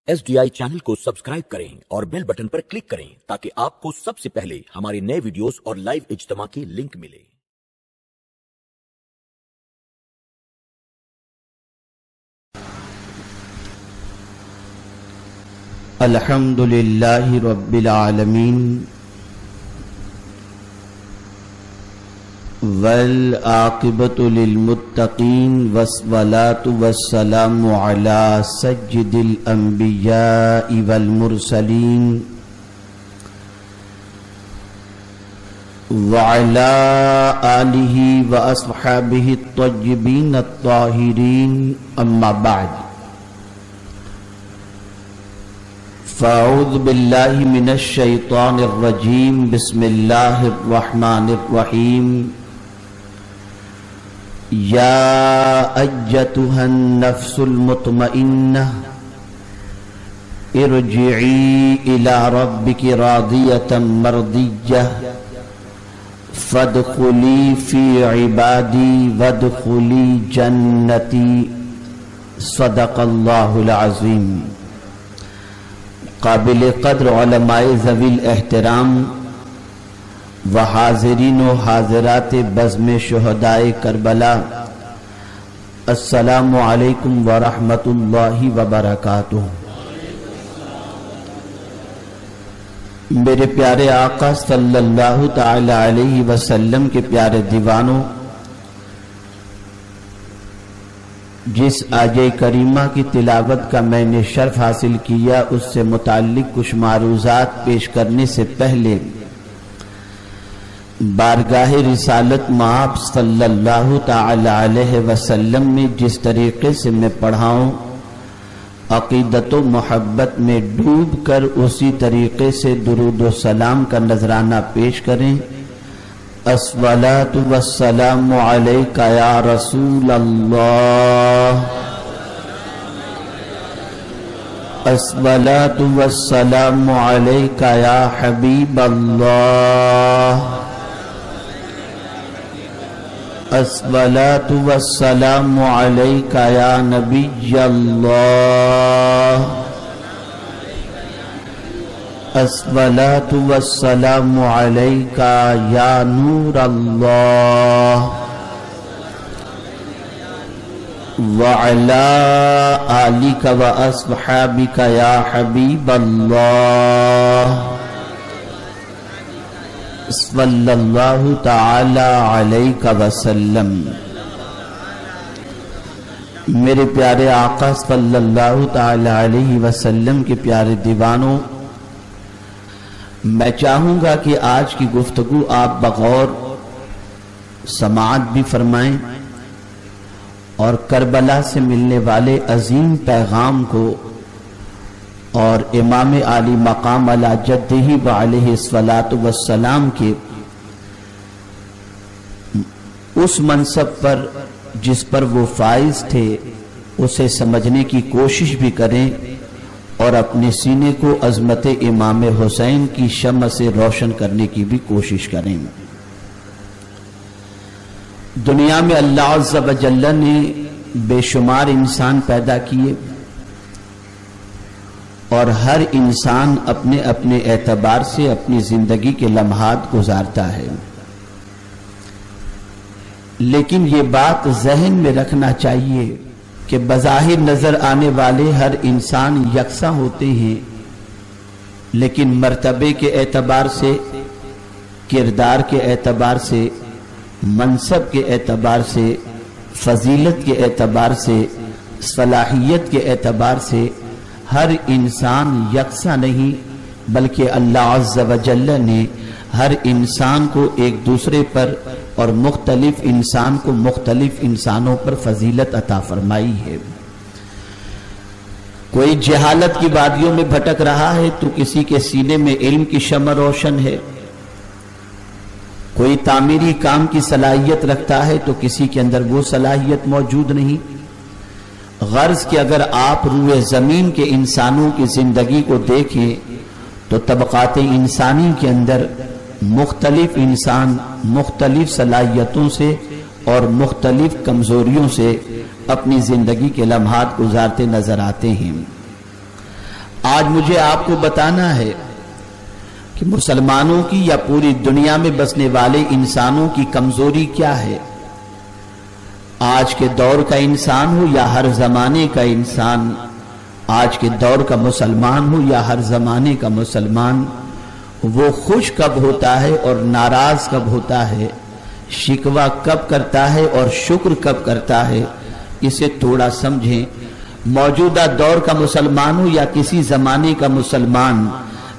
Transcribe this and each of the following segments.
SDI channel کو subscribe کریں اور بیل بٹن پر کلک کریں تاکہ آپ کو سب سے پہلے ہمارے نئے ویڈیوز اور لائیو اجتماع کی لنک ملے۔ الحمدللہ رب العالمین والعاقبۃ للمتقین والصلاۃ والسلام علی سید الانبیاء والمرسلین وعلی آلہ واصحابہ الطیبین الطاہرین، اما بعد، فاعوذ باللہ من الشیطان الرجیم، بسم اللہ الرحمن الرحیم۔ یا ایتھا النفس المطمئنہ ارجعی الی ربک راضیۃ مرضیہ فادخلی فی عبادی وادخلی جنتی، صدق اللہ العظیم۔ قابل قدر علماء ذوی الاحترام و حاضرین و حاضرات بزم شہدائے کربلا، السلام علیکم ورحمۃ اللہ وبرکاتہ۔ میرے پیارے آقا صلی اللہ تعالی علیہ وسلم کے پیارے دیوانوں، جس آیہ کریمہ کی تلاوت کا میں نے شرف حاصل کیا، اس سے متعلق کچھ معروضات پیش کرنے سے پہلے بارگاہ رسالت مآب صلی اللہ تعالی علیہ وسلم میں جس طریقے سے میں پڑھاؤں، عقیدت و محبت میں ڈوب کر اسی طریقے سے درود و سلام کا نذرانہ پیش کریں۔ الصلاۃ والسلام علیک یا رسول اللہ، الصلاۃ والسلام علیک یا حبیب اللہ، الصلاۃ والسلام علیک یا نبی اللہ، الصلاۃ والسلام علیک یا نور اللہ، وعلی آلک واصحابک یا حبیب اللہ، صلی اللہ تعالی علیہ وسلم۔ میرے پیارے آقا صلی اللہ تعالی علیہ وسلم کے پیارے دیوانوں، میں چاہوں گا کہ آج کی گفتگو آپ بغور سماعت بھی فرمائیں اور کربلا سے ملنے والے عظیم پیغام کو اور امام عالی مقام علی جدہ وعلیہ الصلاۃ والسلام کے اس منصب پر جس پر وہ فائز تھے اسے سمجھنے کی کوشش بھی کریں اور اپنے سینے کو عظمت امام حسین کی شمع سے روشن کرنے کی بھی کوشش کریں۔ دنیا میں اللہ عز و جل نے بے شمار انسان پیدا کیے اور ہر انسان اپنے اپنے اعتبار سے اپنی زندگی کے لمحات گزارتا ہے، لیکن یہ بات ذہن میں رکھنا چاہیے کہ بظاہر نظر آنے والے ہر انسان یکساں ہوتے ہیں، لیکن مرتبے کے اعتبار سے، کردار کے اعتبار سے، منصب کے اعتبار سے، فضیلت کے اعتبار سے، صلاحیت کے اعتبار سے ہر انسان یکساں نہیں، بلکہ اللہ عز و جل نے ہر انسان کو ایک دوسرے پر اور مختلف انسان کو مختلف انسانوں پر فضیلت عطا فرمائی ہے۔ کوئی جہالت کی وادیوں میں بھٹک رہا ہے تو کسی کے سینے میں علم کی شمع روشن ہے، کوئی تعمیری کام کی صلاحیت رکھتا ہے تو کسی کے اندر وہ صلاحیت موجود نہیں۔ غرض کہ اگر آپ روئے زمین کے انسانوں کی زندگی کو دیکھیں تو طبقات انسانی کے اندر مختلف انسان مختلف صلاحیتوں سے اور مختلف کمزوریوں سے اپنی زندگی کے لمحات گزارتے نظر آتے ہیں۔ آج مجھے آپ کو بتانا ہے کہ مسلمانوں کی یا پوری دنیا میں بسنے والے انسانوں کی کمزوری کیا ہے۔ آج کے دور کا انسان ہو یا ہر زمانے کا انسان، آج کے دور کا مسلمان ہو یا ہر زمانے کا مسلمان، وہ خوش کب ہوتا ہے اور ناراض کب ہوتا ہے، شکوہ کب کرتا ہے اور شکر کب کرتا ہے، اسے تھوڑا سمجھیں۔ موجودہ دور کا مسلمان ہو یا کسی زمانے کا مسلمان،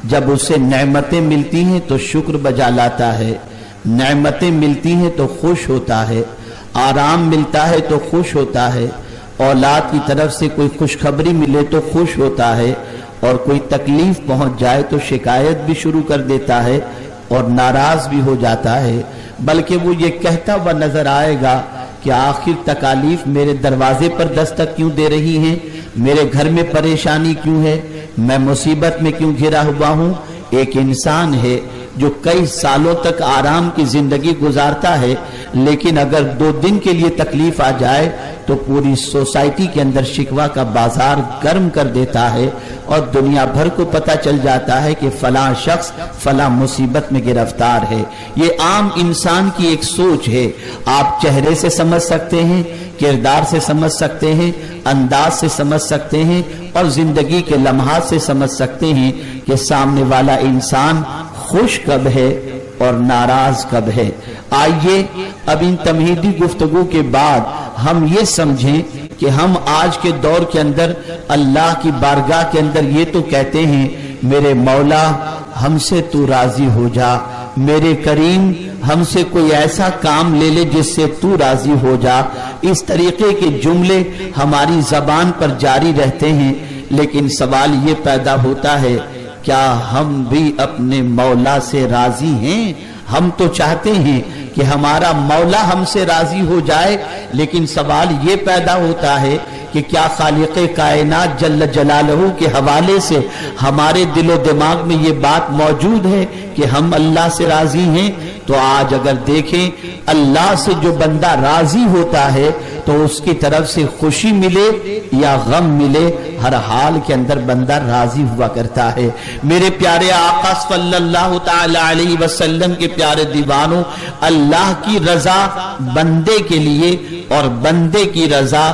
جب اسے نعمتیں ملتی ہیں تو شکر بجا لاتا ہے، نعمتیں ملتی ہیں تو خوش ہوتا ہے، آرام ملتا ہے تو خوش ہوتا ہے، اولاد کی طرف سے کوئی خوشخبری ملے تو خوش ہوتا ہے، اور کوئی تکلیف پہنچ جائے تو شکایت بھی شروع کر دیتا ہے اور ناراض بھی ہو جاتا ہے، بلکہ وہ یہ کہتا ہوا نظر آئے گا کہ آخر تکالیف میرے دروازے پر دستک کیوں دے رہی ہیں، میرے گھر میں پریشانی کیوں ہے، میں مصیبت میں کیوں گھرا ہوا ہوں۔ ایک انسان ہے جو کئی سالوں تک آرام کی زندگی گزارتا ہے، لیکن اگر 2 دن کے لیے تکلیف آ جائے تو پوری سوسائٹی کے اندر شکوہ کا بازار گرم کر دیتا ہے، اور دنیا بھر کو پتہ چل جاتا ہے کہ فلاں شخص فلاں مصیبت میں گرفتار ہے۔ یہ عام انسان کی ایک سوچ ہے۔ آپ چہرے سے سمجھ سکتے ہیں، کردار سے سمجھ سکتے ہیں، انداز سے سمجھ سکتے ہیں، اور زندگی کے لمحات سے سمجھ سکتے ہیں کہ سامنے والا انسان خوش کب ہے اور ناراض کب ہے۔ آئیے اب ان تمہیدی گفتگو کے بعد ہم یہ سمجھیں کہ ہم آج کے دور کے اندر اللہ کی بارگاہ کے اندر یہ تو کہتے ہیں، میرے مولا ہم سے تو راضی ہو جا، میرے کریم ہم سے کوئی ایسا کام لے لے جس سے تو راضی ہو جا۔ اس طریقے کے جملے ہماری زبان پر جاری رہتے ہیں، لیکن سوال یہ پیدا ہوتا ہے، کیا ہم بھی اپنے مولا سے راضی ہیں؟ ہم تو چاہتے ہیں کہ ہمارا مولا ہم سے راضی ہو جائے، لیکن سوال یہ پیدا ہوتا ہے کہ کیا خالق کائنات جل جلالہ کے حوالے سے ہمارے دل و دماغ میں یہ بات موجود ہے کہ ہم اللہ سے راضی ہیں؟ تو آج اگر دیکھیں، اللہ سے جو بندہ راضی ہوتا ہے تو اس کی طرف سے خوشی ملے یا غم ملے، ہر حال کے اندر بندہ راضی ہوا کرتا ہے۔ میرے پیارے آقا صلی اللہ تعالی علیہ وسلم کے پیارے دیوانوں، اللہ کی رضا بندے کے لیے اور بندے کی رضا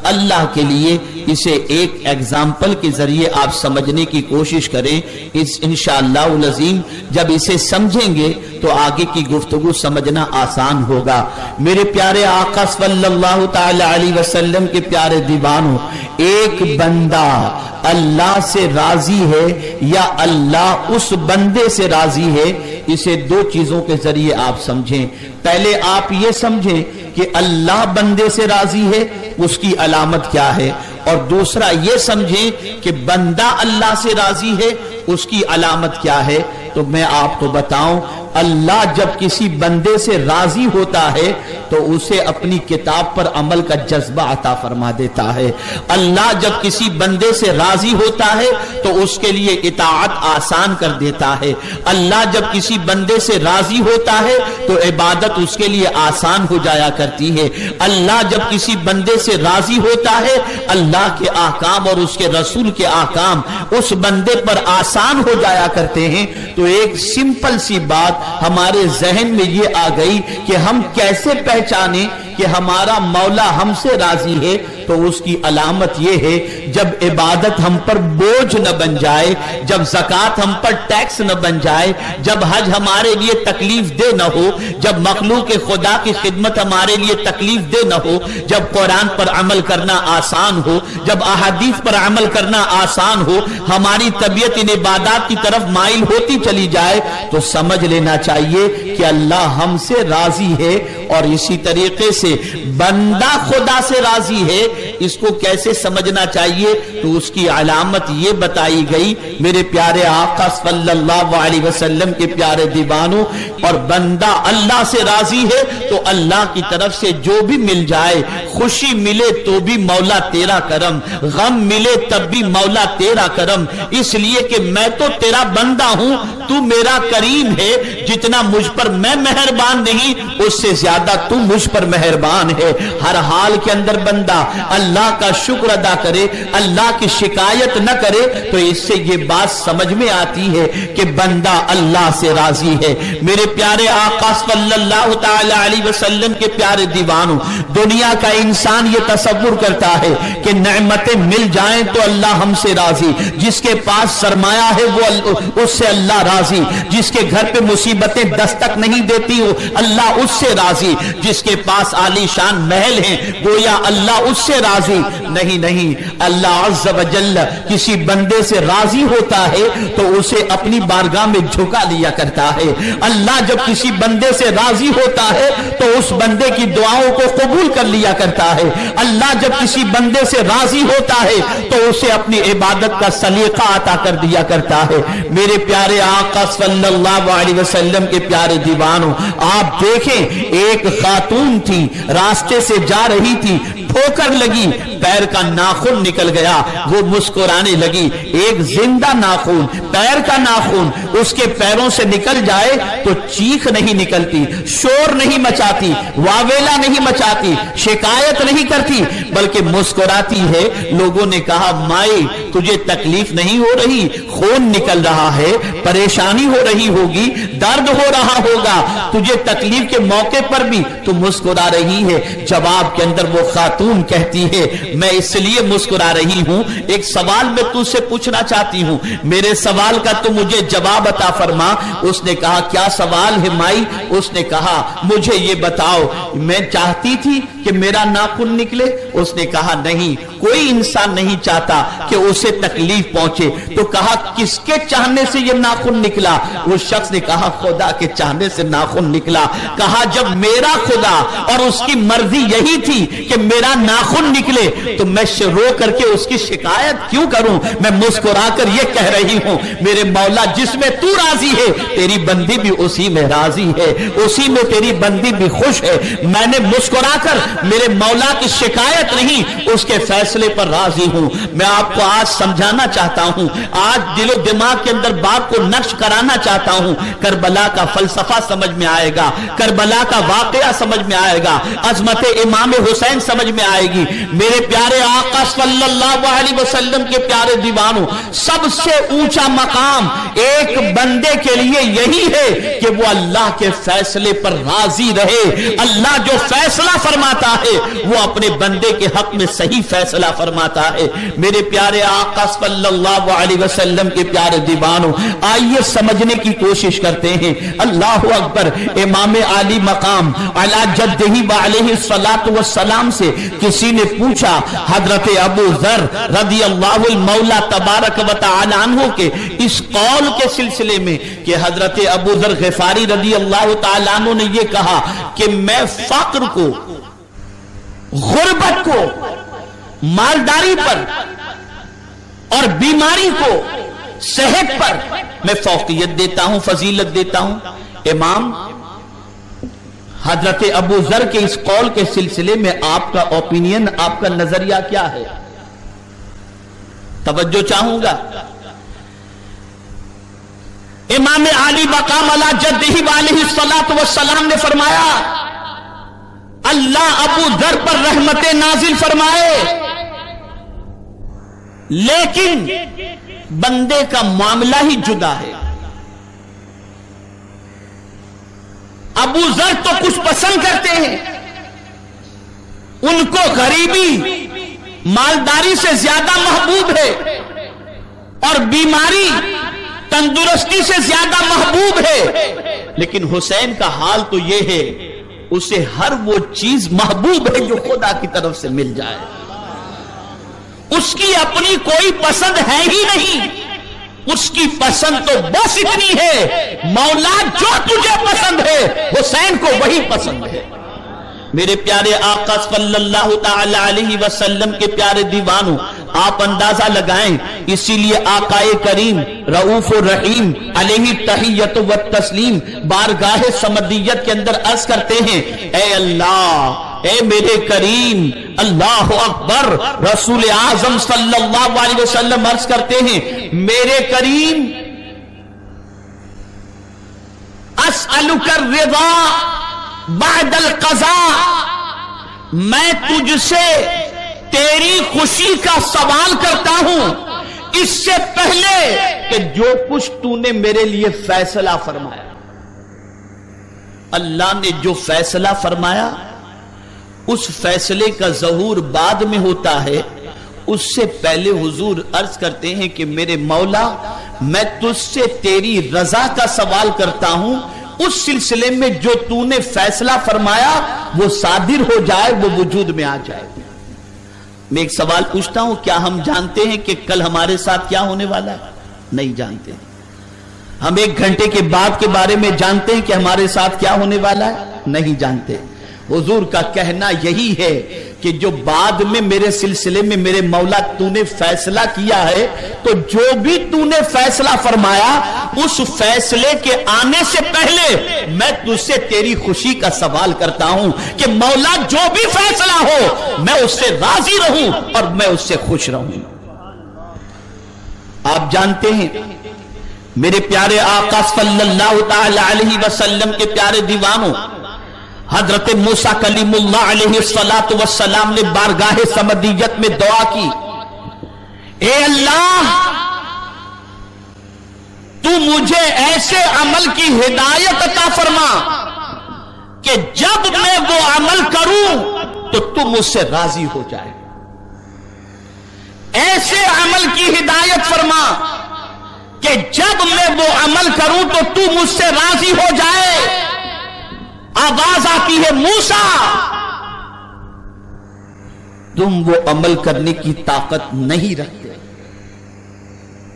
اللہ کے لیے، اسے ایک ایگزامپل کے ذریعے آپ سمجھنے کی کوشش کریں۔ انشاءاللہ العظیم جب اسے سمجھیں گے تو آگے کی گفتگو سمجھنا آسان ہوگا۔ میرے پیارے آقا صلی اللہ تعالی علیہ وسلم کے پیارے دیوانوں، ایک بندہ اللہ سے راضی ہے یا اللہ اس بندے سے راضی ہے، اسے 2 چیزوں کے ذریعے آپ سمجھیں۔ پہلے آپ یہ سمجھیں کہ اللہ بندے سے راضی ہے، اس کی علامت کیا ہے، اور دوسرا یہ سمجھیں کہ بندہ اللہ سے راضی ہے، اس کی علامت کیا ہے۔ تو میں آپ کو بتاؤں، اللہ جب کسی بندے سے راضی ہوتا ہے تو اسے اپنی کتاب پر عمل کا جذبہ عطا فرما دیتا ہے۔ اللہ جب کسی بندے سے راضی ہوتا ہے تو اس کے لیے اطاعت آسان کر دیتا ہے۔ اللہ جب کسی بندے سے راضی ہوتا ہے تو عبادت اس کے لیے آسان ہو جایا کرتی ہے۔ اللہ جب کسی بندے سے راضی ہوتا ہے، اللہ کے احکام اور اس کے رسول کے احکام اس بندے پر آسان ہو جایا کرتے ہیں۔ تو ایک سمپل سی بات ہمارے ذہن میں یہ آ گئی کہ ہم کیسے پہچانیں کہ ہمارا مولا ہم سے راضی ہے۔ تو اس کی علامت یہ ہے، جب عبادت ہم پر بوجھ نہ بن جائے، جب زکوٰۃ ہم پر ٹیکس نہ بن جائے، جب حج ہمارے لیے تکلیف دہ نہ ہو، جب مخلوق خدا کی خدمت ہمارے لیے تکلیف دہ نہ ہو، جب قرآن پر عمل کرنا آسان ہو، جب احادیث پر عمل کرنا آسان ہو، ہماری طبیعت ان عبادات کی طرف مائل ہوتی چلی جائے، تو سمجھ لینا چاہیے کہ اللہ ہم سے راضی ہے۔ اور اسی طریقے سے بندہ خدا سے راضی ہے، اس کو کیسے سمجھنا چاہیے؟ تو اس کی علامت یہ بتائی گئی، میرے پیارے آقا صلی اللہ علیہ وسلم کے پیارے دیوانوں، اور بندہ اللہ سے راضی ہے تو اللہ کی طرف سے جو بھی مل جائے، خوشی ملے تو بھی مولا تیرا کرم، غم ملے تب بھی مولا تیرا کرم، اس لیے کہ میں تو تیرا بندہ ہوں، تو میرا کریم ہے، جتنا مجھ پر میں مہربان نہیں، اس سے زیادہ تو مجھ پر مہربان ہے۔ ہر حال کے اندر بندہ اللہ کا شکر ادا کرے, اللہ کی شکایت نہ کرے, تو اس سے یہ بات سمجھ میں آتی ہے کہ بندہ اللہ سے راضی ہے. میرے پیارے آقا صلی اللہ تعالی علیہ وسلم کے پیارے دیوانوں, دنیا کا انسان یہ تصور کرتا ہے کہ نعمتیں مل جائیں تو اللہ ہم سے راضی, جس کے پاس سرمایہ ہے وہ اس سے اللہ راضی, جس کے گھر پہ مصیبتیں دستک نہیں دیتی ہو اللہ اس سے راضی, جس کے پاس عالی شان محل ہیں گویا اللہ اس سے راضی. نہیں نہیں, اللہ عز و جل کسی بندے سے راضی ہوتا ہے تو اسے اپنی بارگاہ میں جھکا لیا کرتا ہے. اللہ جب کسی بندے سے راضی ہوتا ہے تو اس بندے کی دعاؤں کو قبول کر لیا کرتا ہے. اللہ جب کسی بندے سے راضی ہوتا ہے تو اسے اپنی عبادت کا سلیقہ عطا کر دیا کرتا ہے. میرے پیارے آقا صلی اللہ علیہ وسلم کے پیارے دیوانوں, آپ دیکھیں ایک خاتون تھی, راستے سے جا رہی تھی, ٹھوکر لگی, پیر کا ناخن نکل گیا, وہ مسکرانے لگی. ایک زندہ ناخن, پیر کا ناخن اس کے پیروں سے نکل جائے تو چیخ نہیں نکلتی, شور نہیں مچاتی, واویلا نہیں مچاتی, شکایت نہیں کرتی, بلکہ مسکراتی ہے. لوگوں نے کہا مائی تجھے تکلیف نہیں ہو رہی, خون نکل رہا ہے, پریشانی ہو رہی ہوگی, درد ہو رہا ہوگا, تجھے تکلیف کے موقع پر بھی تو مسکرا رہی ہے. جواب کے اندر وہ خاتون کہتی ہے میں اس لیے مسکرا رہی ہوں, ایک سوال میں تجھ سے پوچھنا چاہتی ہوں, میرے سوال کا تو مجھے جواب عطا فرما. اس نے کہا کیا سوال ہے مائی؟ اس نے کہا مجھے یہ بتاؤ, میں چاہتی تھی کہ میرا ناخن نکلے. اس نے کہا نہیں, کوئی انسان نہیں چاہتا کہ اسے تکلیف پہنچے. تو کہا کس کے چاہنے سے یہ ناخن نکلا؟ اس شخص نے کہا خدا کے چاہنے سے ناخن نکلا. کہا جب میرا خدا اور اس کی مرضی یہی تھی کہ میرا ناخن نکلے تو میں رو کر کے اس کی شکایت کیوں کروں؟ میں مسکرا کر یہ کہہ رہی ہوں میرے مولا جس میں تو راضی ہے تیری بندی بھی اسی میں راضی ہے, اسی میں تیری بندی بھی خوش ہے. میں نے مسکرا کر میرے مولا کی شکایت نہیں اس کے فیصلے پر راضی ہوں. میں آپ کو آج سمجھانا چاہتا ہوں, آج دل و دماغ کے اندر بات کو نقش کرانا چاہتا ہوں. کربلا کا فلسفہ سمجھ میں آئے گا, کربلا کا واقعہ سمجھ میں آئے گا, عظمت امام حسین سمجھ میں آئے گی. میرے پیارے آقا صلی اللہ علیہ وسلم کے پیارے دیوانوں, سب سے اونچا مقام ایک بندے کے لیے یہی ہے کہ وہ اللہ کے فیصلے پر راضی رہے. اللہ جو فیصلہ فرماتا ہے وہ اپنے بندے کے حق میں صحیح فیصلہ فرماتا ہے. میرے پیارے آقا صلی اللہ علیہ وسلم کے پیارے دیوانوں, آئیے سمجھنے کی کوشش کرتے ہیں. اللہ اکبر. امام علی مقام علی جدہ علیہ الصلوۃ والسلام سے کسی نے پوچھا, حضرت ابو ذر رضی اللہ المولا تبارک و تعالی عنہ کے اس قول کے سلسلے میں کہ حضرت ابو ذر غفاری رضی اللہ تعالی عنہ نے یہ کہا کہ میں فقر کو, غربت کو, مالداری پر اور بیماری کو, صحت پر میں فوقیت دیتا ہوں, فضیلت دیتا ہوں. امام حضرت ابو ذر کے اس قول کے سلسلے میں آپ کا اوپینین, آپ کا نظریہ کیا ہے؟ توجہ چاہوں گا. امام علی مقام علی جدہ علیہ الصلوۃ والسلام نے فرمایا اللہ ابو ذر پر رحمت نازل فرمائے, لیکن بندے کا معاملہ ہی جدا ہے. ابو ذر تو کچھ پسند کرتے ہیں, ان کو غریبی مالداری سے زیادہ محبوب ہے اور بیماری تندرستی سے زیادہ محبوب ہے. لیکن حسین کا حال تو یہ ہے, اسے ہر وہ چیز محبوب ہے جو خدا کی طرف سے مل جائے. اس کی اپنی کوئی پسند ہے ہی نہیں, اس کی پسند تو بس اتنی ہے مولا جو تجھے پسند ہے حسین کو وہی پسند ہے. میرے پیارے آقا صلی اللہ تعالی علیہ وسلم کے پیارے دیوانوں, آپ اندازہ لگائیں. اسی لیے آقا کریم رؤوف الرحیم علیہ تحیت و تسلیم بارگاہ سمدیت کے اندر عرض کرتے ہیں اے اللہ, اے میرے کریم, اللہ اکبر. رسول اعظم صلی اللہ علیہ وسلم عرض کرتے ہیں میرے کریم, اسألک الرضا بعد القضاء, میں تجھ سے تیری خوشی کا سوال کرتا ہوں اس سے پہلے کہ جو کچھ تو نے میرے لیے فیصلہ فرمایا. اللہ نے جو فیصلہ فرمایا اس فیصلے کا ظہور بعد میں ہوتا ہے. اس سے پہلے حضور عرض کرتے ہیں کہ میرے مولا میں تجھ سے تیری رضا کا سوال کرتا ہوں. اس سلسلے میں جو تو نے فیصلہ فرمایا وہ صادر ہو جائے, وہ وجود میں آ جائے. میں ایک سوال پوچھتا ہوں, کیا ہم جانتے ہیں کہ کل ہمارے ساتھ کیا ہونے والا ہے؟ نہیں جانتے. ہم 1 گھنٹے کے بعد کے بارے میں جانتے ہیں کہ ہمارے ساتھ کیا ہونے والا ہے؟ نہیں جانتے. حضور کا کہنا یہی ہے کہ جو بعد میں میرے سلسلے میں میرے مولا تو نے فیصلہ کیا ہے, تو جو بھی تو نے فیصلہ فرمایا اس فیصلے کے آنے سے پہلے میں تجھ سے تیری خوشی کا سوال کرتا ہوں کہ مولا جو بھی فیصلہ ہو میں اس سے راضی رہوں اور میں اس سے خوش رہوں. آپ جانتے ہیں میرے پیارے آقا صلی اللہ تعالی علیہ وسلم کے پیارے دیوانوں, حضرت موسیٰ کلیم اللہ علیہ السلام نے بارگاہ سمدیت میں دعا کی, اے اللہ تو مجھے ایسے عمل کی ہدایت عطا فرما کہ جب میں وہ عمل کروں تو تم مجھ سے راضی ہو جائے. ایسے عمل کی ہدایت فرما کہ جب میں وہ عمل کروں تو تم مجھ سے راضی ہو جائے. آواز آتی ہے, موسیٰ تم وہ عمل کرنے کی طاقت نہیں رکھتے.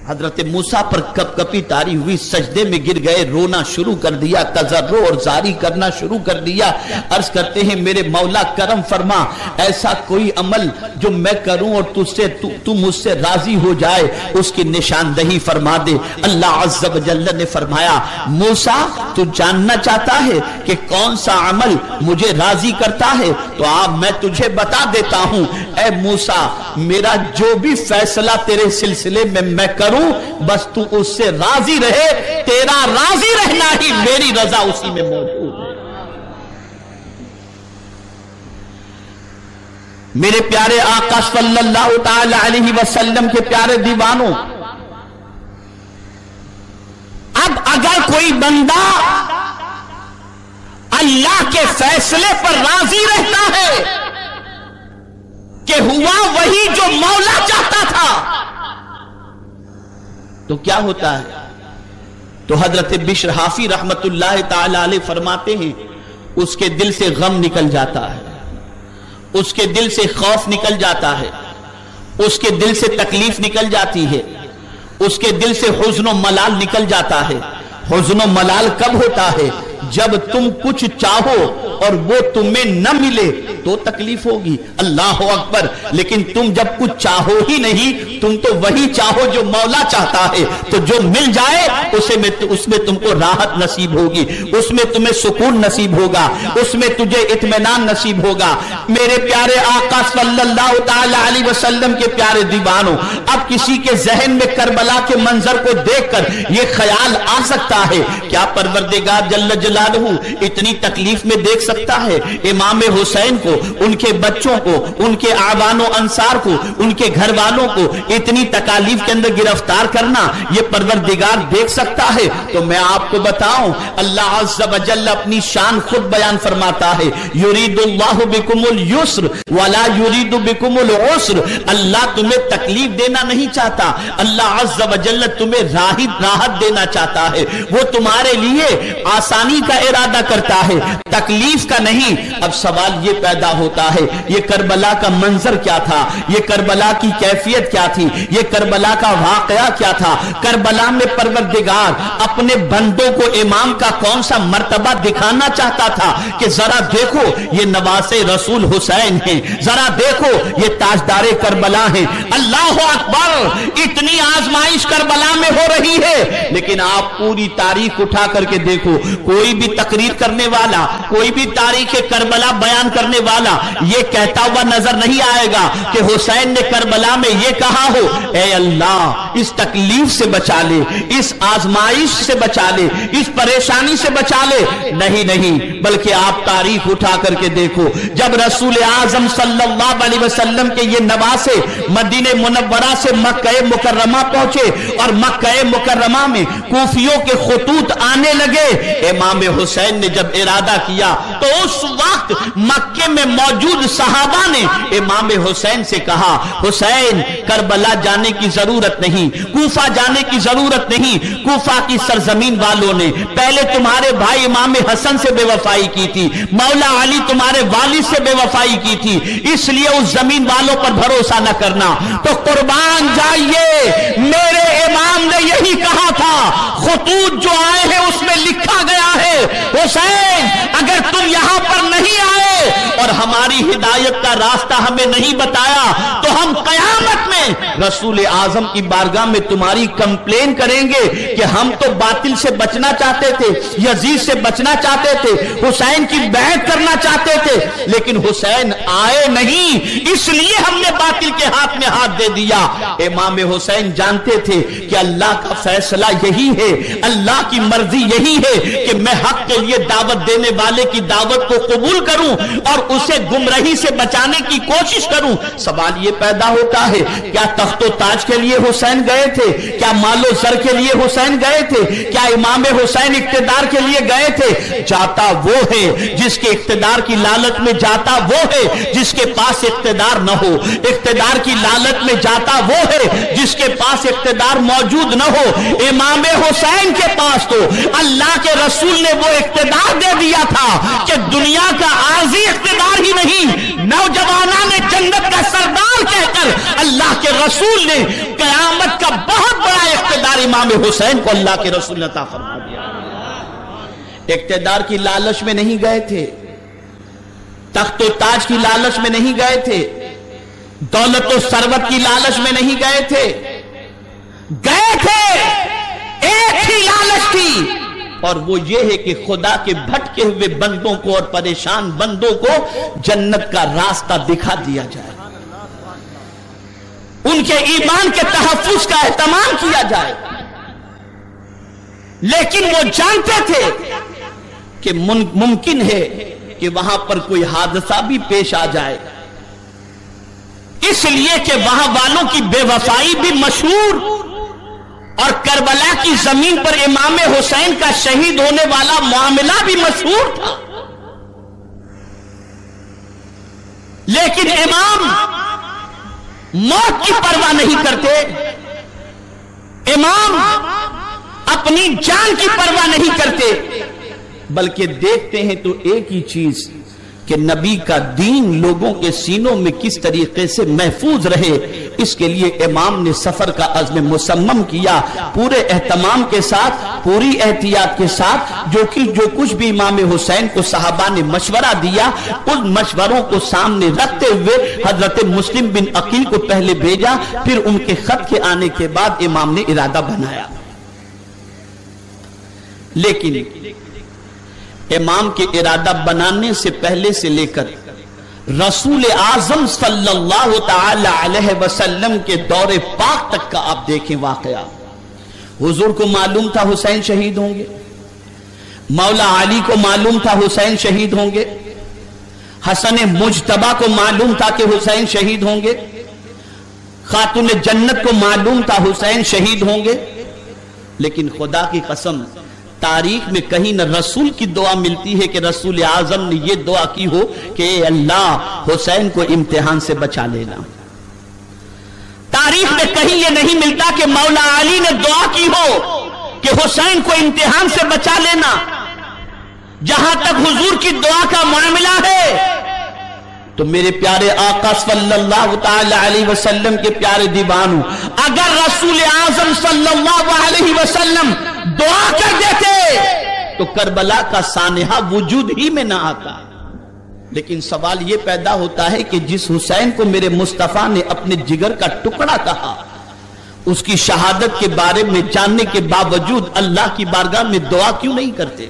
حضرت موسیٰ پر کپ کپی تاری ہوئی, سجدے میں گر گئے, رونا شروع کر دیا, تضرع اور زاری کرنا شروع کر دیا. عرض کرتے ہیں میرے مولا کرم فرما, ایسا کوئی عمل جو میں کروں اور تو مجھ سے راضی ہو جائے اس کی نشاندہی فرما دے. اللہ عز و جل نے فرمایا, موسیٰ تو جاننا چاہتا ہے کہ کون سا عمل مجھے راضی کرتا ہے, تو آپ میں تجھے بتا دیتا ہوں. اے موسیٰ میرا جو بھی فیصلہ تیرے سلسلے میں کروں بس تو اس سے راضی رہے, تیرا راضی رہنا ہی میری رضا اسی میں موجود ہے. میرے پیارے آقا صلی اللہ تعالی علیہ وسلم کے پیارے دیوانوں, اب اگر کوئی بندہ اللہ کے فیصلے پر راضی رہتا ہے کہ ہوا وہی جو مولا چاہتا تھا, تو کیا ہوتا ہے؟ تو حضرت بشر حافی رحمت اللہ تعالی علیہ فرماتے ہیں اس کے دل سے غم نکل جاتا ہے, اس کے دل سے خوف نکل جاتا ہے, اس کے دل سے تکلیف نکل جاتی ہے, اس کے دل سے حزن و ملال نکل جاتا ہے. حزن و ملال کب ہوتا ہے؟ جب تم کچھ چاہو اور وہ تمہیں نہ ملے تو تکلیف ہوگی, اللہ اکبر. لیکن تم جب کچھ چاہو ہی نہیں, تم تو وہی چاہو جو مولا چاہتا ہے, تو جو مل جائے اس میں تم کو راحت نصیب ہوگی, اس میں تمہیں سکون نصیب ہوگا, اس میں تجھے اطمینان نصیب ہوگا. میرے پیارے آقا صلی اللہ تعالی علیہ وسلم کے پیارے دیوانوں, اب کسی کے ذہن میں کربلا کے منظر کو دیکھ کر یہ خیال آ سکتا ہے, کیا پروردگار جل جلالہ اتنی تکلیف میں دیکھ سکتا ہے امام حسین کو, ان کے بچوں کو, ان کے اعوان و انصار کو, ان کے گھر والوں کو اتنی تکالیف کے اندر گرفتار کرنا یہ پروردگار دیکھ سکتا ہے؟ تو میں آپ کو بتاؤں, اللہ عز و جل اپنی شان خود بیان فرماتا ہے, یرید اللہ بکم اليسر ولا یرید بکم العسر. اللہ تمہیں تکلیف دینا نہیں چاہتا, اللہ عز و جل تمہیں راحت دینا چاہتا ہے. وہ تمہارے لیے آسانی کا ارادہ کرتا ہے, تکلیف کا نہیں. اب سوال یہ پیدا ہوتا ہے, یہ کربلا کا منظر کیا تھا, یہ کربلا کی کیفیت کیا تھی, یہ کربلا کا واقعہ کیا تھا؟ کربلا میں پروردگار اپنے بندوں کو امام کا کون سا مرتبہ دکھانا چاہتا تھا کہ ذرا دیکھو یہ نواز رسول حسین ہیں, ذرا دیکھو یہ تاجدار کربلا ہیں. اللہ اکبر, اتنی آزمائش کربلا میں ہو رہی ہے، لیکن آپ پوری تاریخ اٹھا کر کے دیکھو، کوئی بھی تقریر کرنے والا، کوئی بھی تاریخ کربلا بیان کرنے والا یہ کہتا ہوا نظر نہیں آئے گا کہ حسین نے کربلا میں یہ کہا ہو اے اللہ اس تکلیف سے بچا لے، اس آزمائش سے بچا لے، اس پریشانی سے بچا لے۔ نہیں، بلکہ آپ تاریخ اٹھا کر کے دیکھو، جب رسول اعظم صلی اللہ علیہ وسلم کے یہ نواسے مدینہ منورہ سے مکہ مکرمہ پہنچے اور مکہ مکرمہ میں کوفیوں کے خطوط آنے لگے، امام حسین نے جب ارادہ کیا تو اس وقت مکے میں موجود صحابہ نے امام حسین سے کہا حسین کربلا جانے کی ضرورت نہیں، کوفہ جانے کی ضرورت نہیں، کوفہ کی سرزمین والوں نے پہلے تمہارے بھائی امام حسن سے بے وفائی کی تھی، مولا علی تمہارے والد سے بے وفائی کی تھی، اس لیے اس زمین والوں پر بھروسہ نہ کرنا۔ تو قربان جائیے، میرے امام نے یہی کہا تھا، خطوط جو آئے ہیں اس میں لکھا گیا ہے حسین اگر تم یہاں پر نہیں آئے اور ہماری ہدایت کا راستہ ہمیں نہیں بتایا تو ہم قیامت میں رسول اعظم کی بارگاہ میں تمہاری کمپلین کریں گے کہ ہم تو باطل سے بچنا چاہتے تھے، یزید سے بچنا چاہتے تھے، حسین کی بیعت کرنا چاہتے تھے، لیکن حسین آئے نہیں اس لیے ہم نے باطل کے ہاتھ میں ہاتھ دے دیا۔ امام حسین جانتے تھے کہ اللہ کا فیصلہ یہی ہے، اللہ کی مرضی یہی ہے کہ میں حق کے لیے دعوت دینے والے کی دعوت کو قبول کروں اور اسے گمراہی سے بچانے کی کوشش کروں۔ سوال یہ پیدا ہوتا ہے کیا تخت و تاج کے لیے حسین گئے تھے؟ کیا مال و زر کے لیے حسین گئے تھے؟ کیا امام حسین اقتدار کے لیے گئے تھے؟ جاتا وہ ہے جس کے اقتدار کی لالچ میں جاتا وہ ہے جس کے پاس اقتدار نہ ہو، اقتدار کی لالچ میں جاتا وہ ہے جس کے پاس اقتدار موجود نہ ہو۔ امام حسین کے پاس تو اللہ کے رسول نے وہ اقتدار دے دیا تھا کہ دنیا کا عارضی اقتدار ہی نہیں، نوجوانان نے جنت کا سردار کہہ کر اللہ کے رسول نے قیامت کا بہت بڑا اقتدار امام حسین کو اللہ کے رسول نے عطا فرما دیا۔ اقتدار کی لالچ میں نہیں گئے تھے، تخت و تاج کی لالچ میں نہیں گئے تھے، دولت و ثروت کی لالچ میں نہیں گئے تھے، گئے تھے ایک ہی لالچ تھی اور وہ یہ ہے کہ خدا کے بھٹکے ہوئے بندوں کو اور پریشان بندوں کو جنت کا راستہ دکھا دیا جائے، ان کے ایمان کے تحفظ کا اہتمام کیا جائے۔ لیکن وہ جانتے تھے کہ ممکن ہے کہ وہاں پر کوئی حادثہ بھی پیش آ جائے، اس لیے کہ وہاں والوں کی بے وفائی بھی مشہور اور کربلا کی زمین پر امام حسین کا شہید ہونے والا معاملہ بھی مشہور تھا، لیکن امام موت کی پرواہ نہیں کرتے، امام اپنی جان کی پرواہ نہیں کرتے، بلکہ دیکھتے ہیں تو ایک ہی چیز کہ نبی کا دین لوگوں کے سینوں میں کس طریقے سے محفوظ رہے، اس کے لیے امام نے سفر کا عزم مصمم کیا، پورے اہتمام کے ساتھ، پوری احتیاط کے ساتھ، جو کچھ بھی امام حسین کو صحابہ نے مشورہ دیا ان مشوروں کو سامنے رکھتے ہوئے حضرت مسلم بن عقیل کو پہلے بھیجا، پھر ان کے خط کے آنے کے بعد امام نے ارادہ بنایا۔ لیکن امام کے ارادہ بنانے سے پہلے سے لے کر رسول اعظم صلی اللہ تعالی علیہ وسلم کے دور پاک تک کا آپ دیکھیں واقعہ، حضور کو معلوم تھا حسین شہید ہوں گے، مولا علی کو معلوم تھا حسین شہید ہوں گے، حسن مجتبی کو معلوم تھا کہ حسین شہید ہوں گے، خاتون جنت کو معلوم تھا حسین شہید ہوں گے، لیکن خدا کی قسم تاریخ میں کہیں نہ رسول کی دعا ملتی ہے کہ رسول اعظم نے یہ دعا کی ہو کہ اے اللہ حسین کو امتحان سے بچا لینا۔ تاریخ میں کہیں یہ نہیں ملتا کہ مولا علی نے دعا کی ہو کہ حسین کو امتحان سے بچا لینا۔ جہاں تک حضور کی دعا کا معاملہ ہے تو میرے پیارے آقا صلی اللہ تعالی علیہ وسلم کے پیارے دیوانوں، اگر رسول اعظم صلی اللہ علیہ وسلم دعا کر دیتے تو کربلا کا سانحہ وجود ہی میں نہ آتا۔ لیکن سوال یہ پیدا ہوتا ہے کہ جس حسین کو میرے مصطفیٰ نے اپنے جگر کا ٹکڑا کہا، اس کی شہادت کے بارے میں جاننے کے باوجود اللہ کی بارگاہ میں دعا کیوں نہیں کرتے؟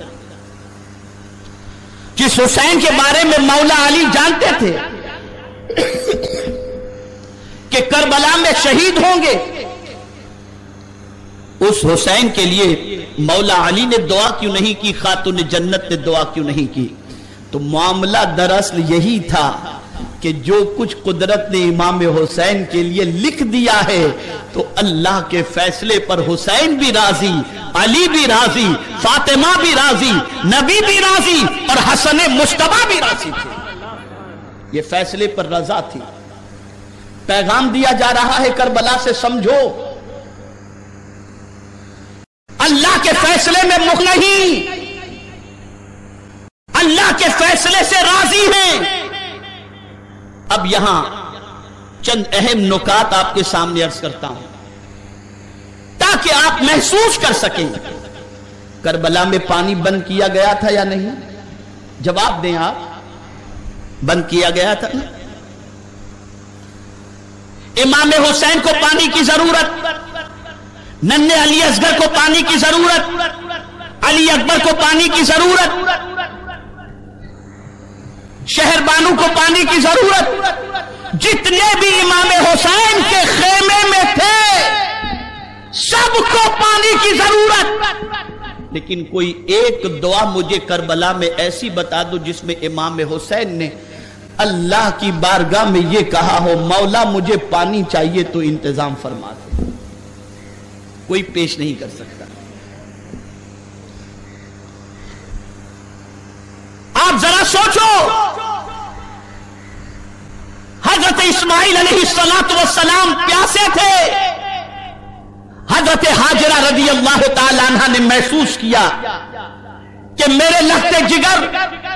جس حسین کے بارے میں مولا علی جانتے تھے کہ کربلا میں شہید ہوں گے، اس حسین کے لیے مولا علی نے دعا کیوں نہیں کی؟ خاتون جنت نے دعا کیوں نہیں کی؟ تو معاملہ دراصل یہی تھا کہ جو کچھ قدرت نے امام حسین کے لیے لکھ دیا ہے تو اللہ کے فیصلے پر حسین بھی راضی، علی بھی راضی، فاطمہ بھی راضی، نبی بھی راضی اور حسن مجتبی بھی راضی تھے۔ یہ فیصلے پر رضا تھی۔ پیغام دیا جا رہا ہے کربلا سے، سمجھو اللہ کے فیصلے میں مخ نہیں، اللہ کے فیصلے سے راضی ہیں۔ اب یہاں چند اہم نکات آپ کے سامنے عرض کرتا ہوں تاکہ آپ محسوس کر سکیں۔ کربلا میں پانی بند کیا گیا تھا یا نہیں؟ جواب دیں آپ، بند کیا گیا تھا نا؟ امام حسین کو پانی کی ضرورت، ننھے علی اصغر کو پانی کی ضرورت، علی اکبر کو پانی کی ضرورت، شہر بانو کو پانی کی ضرورت، جتنے بھی امام حسین کے خیمے میں تھے سب کو پانی کی ضرورت۔ لیکن کوئی ایک دعا مجھے کربلا میں ایسی بتا دو جس میں امام حسین نے اللہ کی بارگاہ میں یہ کہا ہو مولا مجھے پانی چاہیے تو انتظام فرما دے۔ کوئی پیش نہیں کر سکتا۔ آپ ذرا سوچو، حضرت اسماعیل علیہ السلام پیاسے تھے، حضرت حاجرہ رضی اللہ تعالیٰ عنہ نے محسوس کیا کہ میرے لخت جگر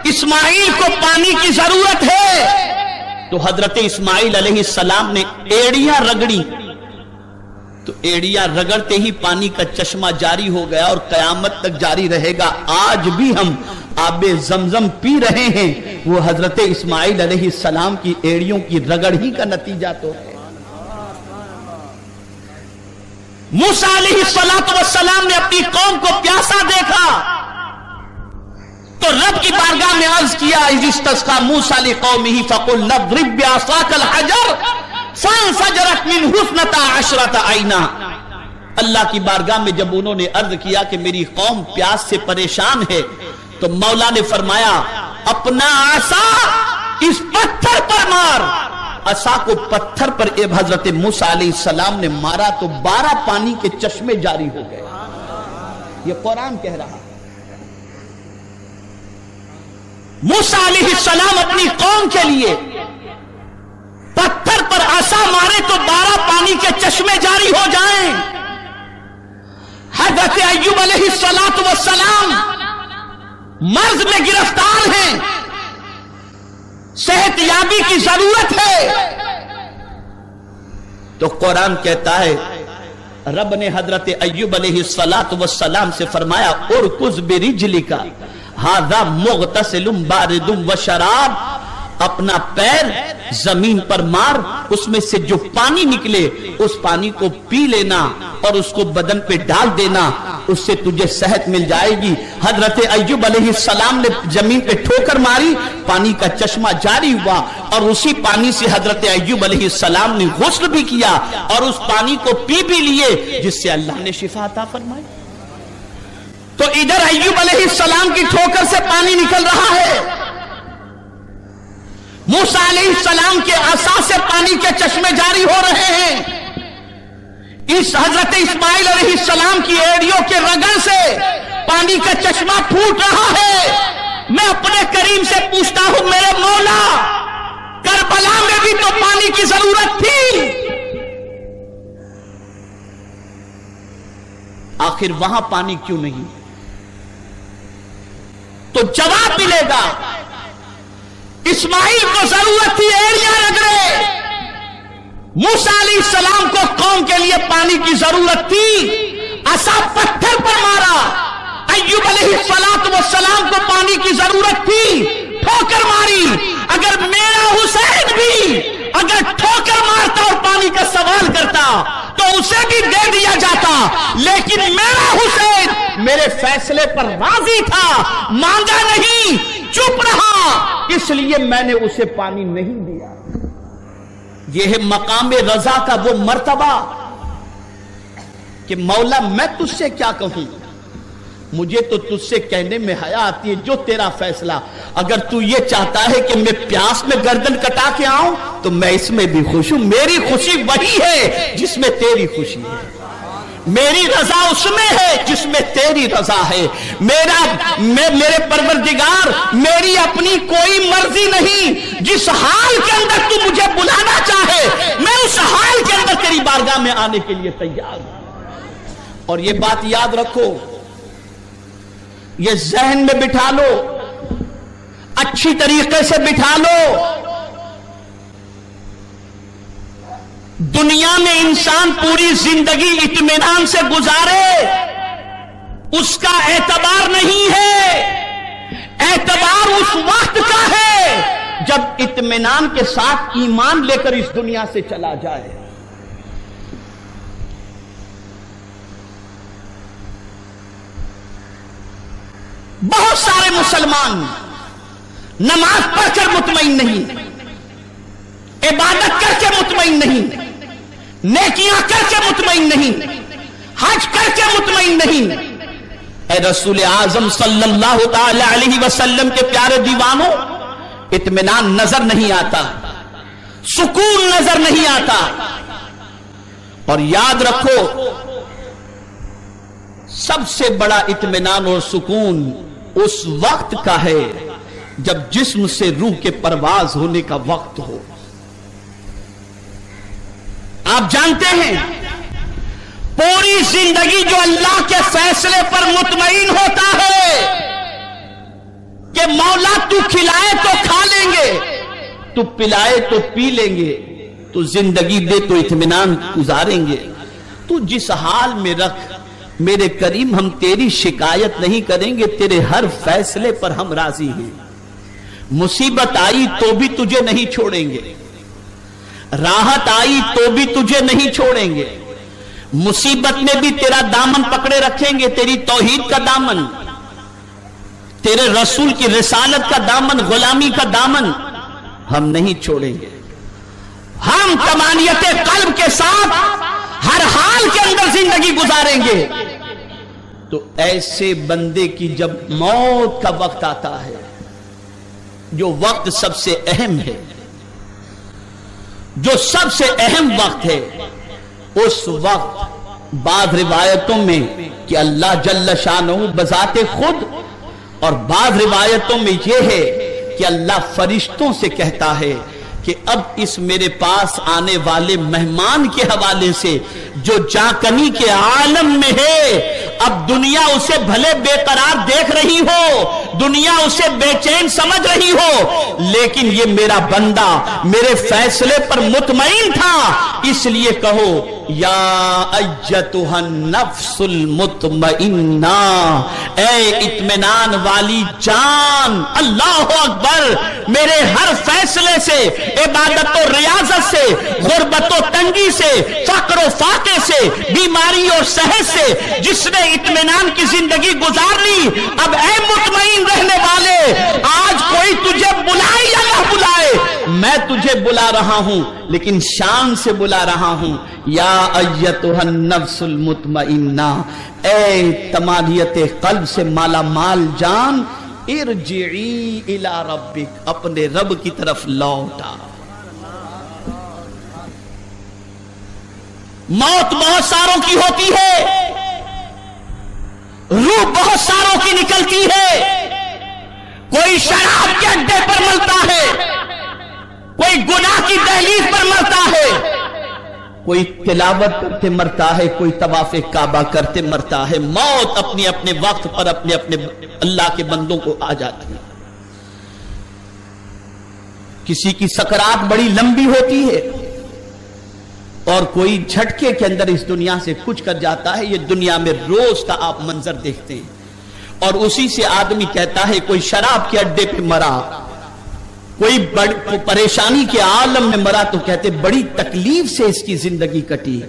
اسماعیل کو پانی کی ضرورت ہے، تو حضرت اسماعیل علیہ السلام نے ایڑیاں رگڑی، تو ایڑیاں رگڑتے ہی پانی کا چشمہ جاری ہو گیا اور قیامت تک جاری رہے گا۔ آج بھی ہم آب زمزم پی رہے ہیں، وہ حضرت اسماعیل علیہ السلام کی ایڑیوں کی رگڑ ہی کا نتیجہ تو ہے۔ موسیٰ علیہ السلام نے اپنی قوم کو پیاسا دیکھا تو رب کی بارگاہ میں عرض کیا، اذ استسقى موسیٰ لقومہ فقل اضرب بعصاک الحجر فانفجرت منہ اثنتا عشرۃ عینا۔ اللہ کی بارگاہ میں جب انہوں نے عرض کیا کہ میری قوم پیاس سے پریشان ہے تو مولا نے فرمایا اپنا عصا اس پتھر پر مار۔ عصا کو پتھر پر حضرت موسیٰ علیہ السلام نے مارا تو 12 پانی کے چشمے جاری ہو گئے۔ یہ قرآن کہہ رہا۔ موسیٰ علیہ السلام اپنی قوم کے لیے پتھر پر عصا مارے تو 12 پانی کے چشمے جاری ہو جائیں۔ حضرت ایوب علیہ السلام مرض میں گرفتار ہیں، صحت یابی کی ضرورت ہے، تو قرآن کہتا ہے رب نے حضرت ایوب علیہ السلام سے فرمایا ارکض برجلک ھذا مغتسل بارد وشراب، اپنا پیر زمین پر مار، اس میں سے جو پانی نکلے اس پانی کو پی لینا اور اس کو بدن پہ ڈال دینا، اس سے تجھے صحت مل جائے گی۔ حضرت ایوب علیہ السلام نے زمین پہ ٹھوکر ماری، پانی کا چشمہ جاری ہوا اور اسی پانی سے حضرت ایوب علیہ السلام نے غسل بھی کیا اور اس پانی کو پی بھی لیے، جس سے اللہ نے شفا عطا فرمائی۔ تو ادھر ایوب علیہ السلام کی ٹھوکر سے پانی نکل رہا ہے، موسیٰ علیہ السلام کے عصا سے پانی کے چشمے جاری ہو رہے ہیں، اس حضرت اسماعیل علیہ السلام کی ایڑیوں کے رگڑ سے پانی کا چشمہ پھوٹ رہا ہے۔ میں اپنے کریم سے پوچھتا ہوں میرے مولا، کربلا میں بھی تو پانی کی ضرورت تھی، آخر وہاں پانی کیوں نہیں؟ تو جواب ملے گا اسماعیل کو ضرورت تھی ایڑیاں رگڑے، موسیٰ علیہ السلام کو قوم کے لیے پانی کی ضرورت تھی، عصا پتھر پر مارا۔ ایوب علیہ السلام کو پانی کی ضرورت تھی، ٹھوکر ماری۔ اگر میرا حسین بھی اگر ٹھوکر مارتا اور پانی کا سوال کرتا تو اسے بھی دے دیا جاتا، لیکن میرا حسین میرے فیصلے پر راضی تھا، مانگا نہیں، چپ رہا، اس لیے میں نے اسے پانی نہیں دیا۔ یہ ہے مقام رضا کا وہ مرتبہ کہ مولا میں تجھ سے کیا کہوں، مجھے تو تجھ سے کہنے میں حیا آتی ہے، جو تیرا فیصلہ۔ اگر تو یہ چاہتا ہے کہ میں پیاس میں گردن کٹا کے آؤں تو میں اس میں بھی خوش ہوں، میری خوشی وہی ہے جس میں تیری خوشی ہے، میری رضا اس میں ہے جس میں تیری رضا ہے۔ میرے پروردگار میری اپنی کوئی مرضی نہیں، جس حال کے اندر تو مجھے بلانا چاہے میں اس حال کے اندر تیری بارگاہ میں آنے کے لیے تیار ہوں۔ اور یہ بات یاد رکھو، یہ ذہن میں بٹھا لو، اچھی طریقے سے بٹھا لو، دنیا میں انسان پوری زندگی اطمینان سے گزارے اس کا اعتبار نہیں ہے، اعتبار اس وقت کا ہے جب اطمینان کے ساتھ ایمان لے کر اس دنیا سے چلا جائے۔ بہت سارے مسلمان نماز پڑھ کر مطمئن نہیں، عبادت کر کے مطمئن نہیں، نیکیاں کر کے مطمئن نہیں، حج کر کے مطمئن نہیں۔ اے رسول اعظم صلی اللہ تعالی علیہ وسلم کے پیارے دیوانوں، اطمینان نظر نہیں آتا، سکون نظر نہیں آتا۔ اور یاد رکھو، سب سے بڑا اطمینان اور سکون اس وقت کا ہے جب جسم سے روح کے پرواز ہونے کا وقت ہو۔ آپ جانتے ہیں پوری زندگی جو اللہ کے فیصلے پر مطمئن ہوتا ہے کہ مولا تو کھلائے تو کھا لیں گے، تو پلائے تو پی لیں گے، تو زندگی دے تو اطمینان گزاریں گے، تو جس حال میں رکھ میرے کریم، ہم تیری شکایت نہیں کریں گے، تیرے ہر فیصلے پر ہم راضی ہیں۔ مصیبت آئی تو بھی تجھے نہیں چھوڑیں گے، راحت آئی تو بھی تجھے نہیں چھوڑیں گے، مصیبت میں بھی تیرا دامن پکڑے رکھیں گے، تیری توحید کا دامن، تیرے رسول کی رسالت کا دامن، غلامی کا دامن ہم نہیں چھوڑیں گے۔ ہم تمانیت قلب کے ساتھ ہر حال کے اندر زندگی گزاریں گے۔ تو ایسے بندے کی جب موت کا وقت آتا ہے، جو وقت سب سے اہم ہے، جو سب سے اہم وقت ہے، اس وقت بعض روایتوں میں کہ اللہ جل شانہ بذات خود، اور بعض روایتوں میں یہ ہے کہ اللہ فرشتوں سے کہتا ہے کہ اب اس میرے پاس آنے والے مہمان کے حوالے سے جو جاکنی کے عالم میں ہے، اب دنیا اسے بھلے بے قرار دیکھ رہی ہو، دنیا اسے بے چین سمجھ رہی ہو، لیکن یہ میرا بندہ میرے فیصلے پر مطمئن تھا، اس لیے کہو یا ایتھا النفس المطمئنہ، اے اطمینان والی جان، اللہ اکبر، میرے ہر فیصلے سے، عبادت و ریاضت سے، غربت و تنگی سے، فقر و فاقے سے، بیماری اور صحت سے جس نے اطمینان کی زندگی گزار لی، اب اے مطمئن رہنے والے، آج کوئی تجھے بلائے یا نہ بلائے، میں تجھے بلا رہا ہوں، لیکن شان سے بلا رہا ہوں، یا ایتھا النفس المطمئنہ، اے تمانیت قلب سے مالا مال جان، ارجعی الی ربک، اپنے رب کی طرف لوٹا۔ موت بہت ساروں کی ہوتی ہے، روح بہت ساروں کی نکلتی ہے، کوئی شراب کے اڈے پر مرتا ہے، کوئی گناہ کی دہلیز پر مرتا ہے، کوئی تلاوت کرتے مرتا ہے، کوئی طواف کعبہ کرتے مرتا ہے۔ موت اپنے اپنے وقت پر اپنے اپنے اللہ کے بندوں کو آ جاتی ہے۔ کسی کی سکرات بڑی لمبی ہوتی ہے اور کوئی جھٹکے کے اندر اس دنیا سے کچھ کر جاتا ہے۔ یہ دنیا میں روز کا آپ منظر دیکھتے ہیں، اور اسی سے آدمی کہتا ہے کوئی شراب کے اڈے پہ مرا، کوئی پریشانی کے عالم میں مرا تو کہتے بڑی تکلیف سے اس کی زندگی کٹی،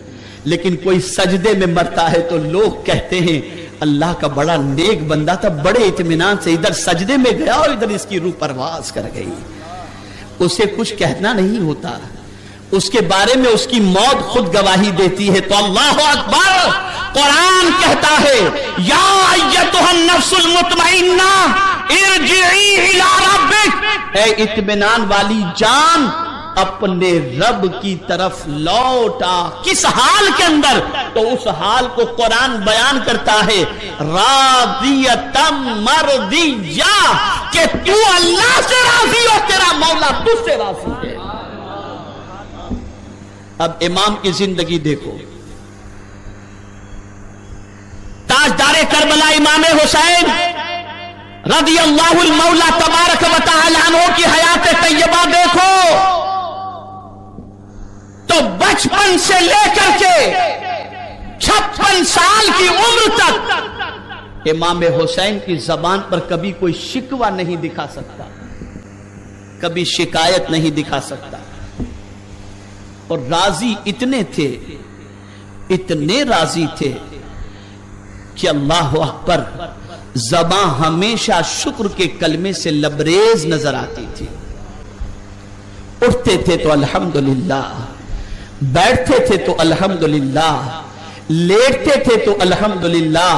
لیکن کوئی سجدے میں مرتا ہے تو لوگ کہتے ہیں اللہ کا بڑا نیک بندہ تھا، بڑے اطمینان سے ادھر سجدے میں گیا اور ادھر اس کی روح پرواز کر گئی۔ اسے کچھ کہنا نہیں ہوتا، اس کے بارے میں اس کی موت خود گواہی دیتی ہے۔ تو اللہ اکبر، قرآن کہتا ہے یا ایتھا النفس المطمئنہ ارجعی الی ربک، اے اطمینان والی جان اپنے رب کی طرف لوٹا۔ کس حال کے اندر؟ تو اس حال کو قرآن بیان کرتا ہے راضیۃ مرضیہ، کہ تو اللہ سے راضی ہو، تیرا مولا تجھ سے راضی ہے۔ اب امام کی زندگی دیکھو، تاجدار کربلا امام حسین رضی اللہ المولا تبارک و تعالی عنہ کی حیات طیبہ دیکھو تو بچپن سے لے کر کے 56 سال کی عمر تک امام حسین کی زبان پر کبھی کوئی شکوہ نہیں دکھا سکتا، کبھی شکایت نہیں دکھا سکتا، اور راضی اتنے تھے، اتنے راضی تھے کہ اللہ اکبر، زبان ہمیشہ شکر کے کلمے سے لبریز نظر آتی تھی۔ اٹھتے تھے تو الحمدللہ، بیٹھتے تھے تو الحمدللہ، لیٹتے تھے تو الحمدللہ،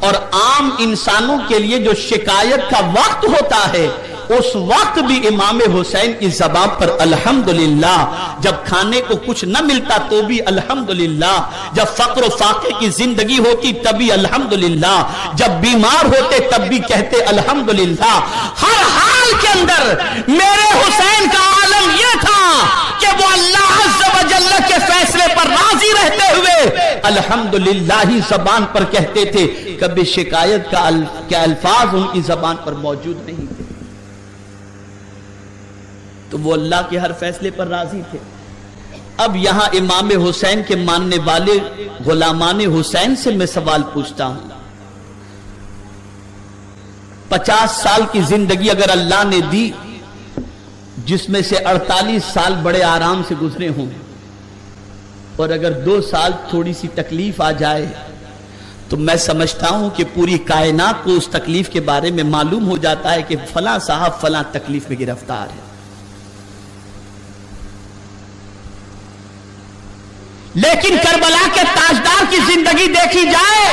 اور عام انسانوں کے لیے جو شکایت کا وقت ہوتا ہے اس وقت بھی امام حسین کی زبان پر الحمدللہ، جب کھانے کو کچھ نہ ملتا تو بھی الحمدللہ، جب فقر و فاقے کی زندگی ہوتی تب بھی الحمدللہ، جب بیمار ہوتے تب بھی کہتے الحمدللہ۔ ہر حال کے اندر میرے حسین کا عالم یہ تھا کہ وہ اللہ عز و جل کے فیصلے پر راضی رہتے ہوئے الحمدللہ ہی زبان پر کہتے تھے، کبھی شکایت کا الفاظ ان کی زبان پر موجود نہیں تھے۔ تو وہ اللہ کے ہر فیصلے پر راضی تھے۔ اب یہاں امام حسین کے ماننے والے غلامان حسین سے میں سوال پوچھتا ہوں، 50 سال کی زندگی اگر اللہ نے دی، جس میں سے 48 سال بڑے آرام سے گزرے ہوں، اور اگر 2 سال تھوڑی سی تکلیف آ جائے تو میں سمجھتا ہوں کہ پوری کائنات کو اس تکلیف کے بارے میں معلوم ہو جاتا ہے کہ فلاں صاحب فلاں تکلیف میں گرفتار ہے۔ لیکن کربلا کے تاجدار کی زندگی دیکھی جائے